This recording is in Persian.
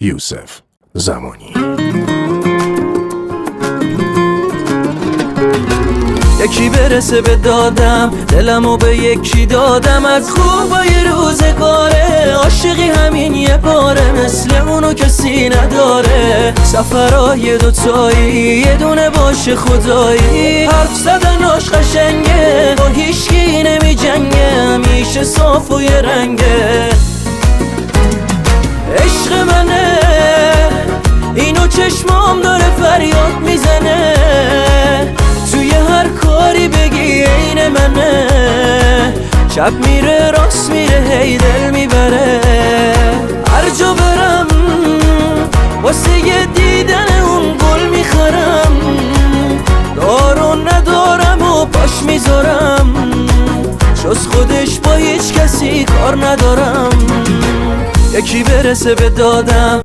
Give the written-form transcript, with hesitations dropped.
یوسف زمانی. یکی برسه به دادم، دلمو به یکی دادم. از خوبای روزگاره عاشقی همین یه باره، مثل اونو کسی نداره. سفرهای دوتایی یه دونه باشه خدایی، حرف زدناش قشنگه، با هیچکی نمی جنگه، همیشه صاف و یه رنگه. عشق منه اینو چشمام داره فریاد میزنه، توی هر کاری بگی عین منه. چپ میره راست میره هی دل میبره، هر جا برم واسه یه دیدن اون گل میخرم. دارو ندارم و پاش میذارم، جز خودش با هیچ کسی کار ندارم. یکی برسه به دادم.